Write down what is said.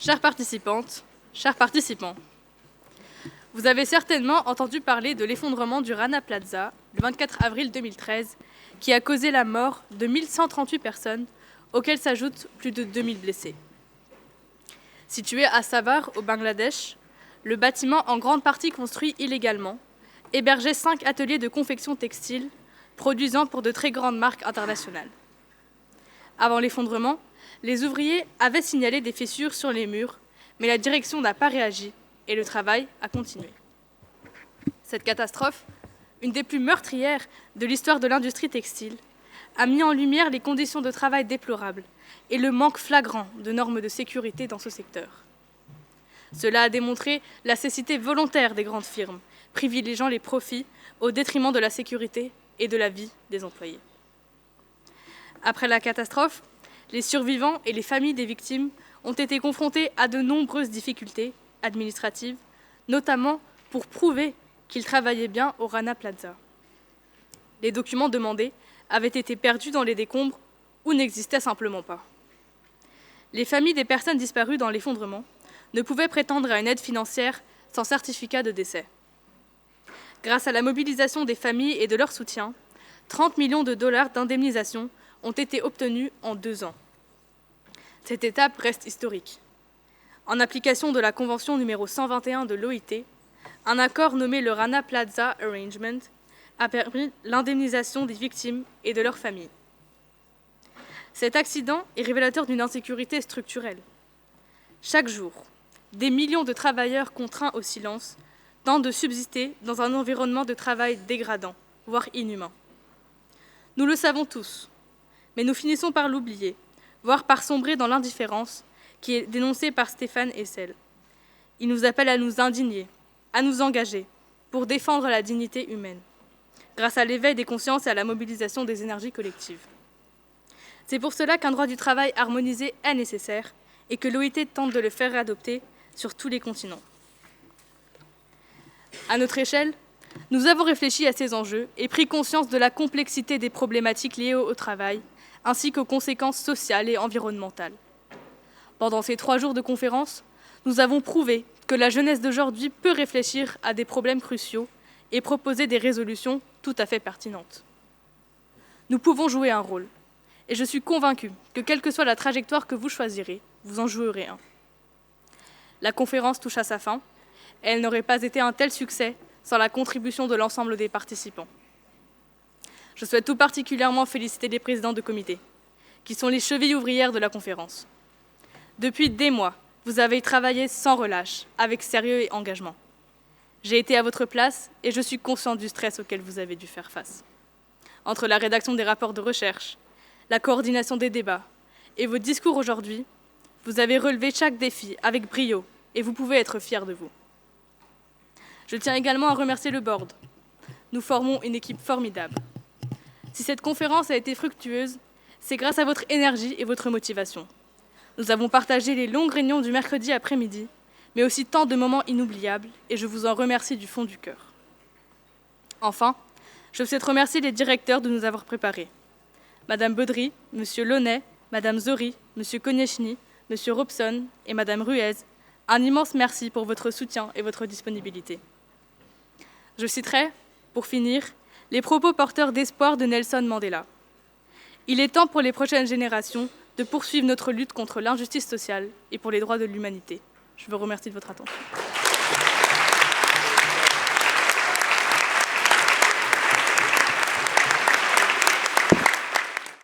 Chères participantes, chers participants, vous avez certainement entendu parler de l'effondrement du Rana Plaza le 24 avril 2013 qui a causé la mort de 1138 personnes, auxquelles s'ajoutent plus de 2000 blessés. Situé à Savar, au Bangladesh, le bâtiment, en grande partie construit illégalement, hébergeait 5 ateliers de confection textile produisant pour de très grandes marques internationales. Avant l'effondrement, les ouvriers avaient signalé des fissures sur les murs, mais la direction n'a pas réagi et le travail a continué. Cette catastrophe, une des plus meurtrières de l'histoire de l'industrie textile, a mis en lumière les conditions de travail déplorables et le manque flagrant de normes de sécurité dans ce secteur. Cela a démontré la cécité volontaire des grandes firmes, privilégiant les profits au détriment de la sécurité et de la vie des employés. Après la catastrophe, les survivants et les familles des victimes ont été confrontés à de nombreuses difficultés administratives, notamment pour prouver qu'ils travaillaient bien au Rana Plaza. Les documents demandés avaient été perdus dans les décombres ou n'existaient simplement pas. Les familles des personnes disparues dans l'effondrement ne pouvaient prétendre à une aide financière sans certificat de décès. Grâce à la mobilisation des familles et de leur soutien, 30 millions de dollars d'indemnisation ont été obtenus en 2 ans. Cette étape reste historique. En application de la Convention numéro 121 de l'OIT, un accord nommé le Rana Plaza Arrangement a permis l'indemnisation des victimes et de leurs familles. Cet accident est révélateur d'une insécurité structurelle. Chaque jour, des millions de travailleurs contraints au silence tentent de subsister dans un environnement de travail dégradant, voire inhumain. Nous le savons tous, mais nous finissons par l'oublier, voire par sombrer dans l'indifférence qui est dénoncée par Stéphane Hessel. Il nous appelle à nous indigner, à nous engager pour défendre la dignité humaine, grâce à l'éveil des consciences et à la mobilisation des énergies collectives. C'est pour cela qu'un droit du travail harmonisé est nécessaire et que l'OIT tente de le faire adopter sur tous les continents. À notre échelle, nous avons réfléchi à ces enjeux et pris conscience de la complexité des problématiques liées au travail, ainsi qu'aux conséquences sociales et environnementales. Pendant ces 3 jours de conférence, nous avons prouvé que la jeunesse d'aujourd'hui peut réfléchir à des problèmes cruciaux et proposer des résolutions tout à fait pertinentes. Nous pouvons jouer un rôle, et je suis convaincue que quelle que soit la trajectoire que vous choisirez, vous en jouerez un. La conférence touche à sa fin, et elle n'aurait pas été un tel succès sans la contribution de l'ensemble des participants. Je souhaite tout particulièrement féliciter les présidents de comité, qui sont les chevilles ouvrières de la conférence. Depuis des mois, vous avez travaillé sans relâche, avec sérieux et engagement. J'ai été à votre place et je suis consciente du stress auquel vous avez dû faire face. Entre la rédaction des rapports de recherche, la coordination des débats et vos discours aujourd'hui, vous avez relevé chaque défi avec brio et vous pouvez être fiers de vous. Je tiens également à remercier le board. Nous formons une équipe formidable. Si cette conférence a été fructueuse, c'est grâce à votre énergie et votre motivation. Nous avons partagé les longues réunions du mercredi après-midi, mais aussi tant de moments inoubliables, et je vous en remercie du fond du cœur. Enfin, je souhaite remercier les directeurs de nous avoir préparés. Madame Baudry, Monsieur Launay, Madame Zori, Monsieur Konechny, Monsieur Robson et Madame Ruez, un immense merci pour votre soutien et votre disponibilité. Je citerai, pour finir, les propos porteurs d'espoir de Nelson Mandela. Il est temps pour les prochaines générations de poursuivre notre lutte contre l'injustice sociale et pour les droits de l'humanité. Je vous remercie de votre attention.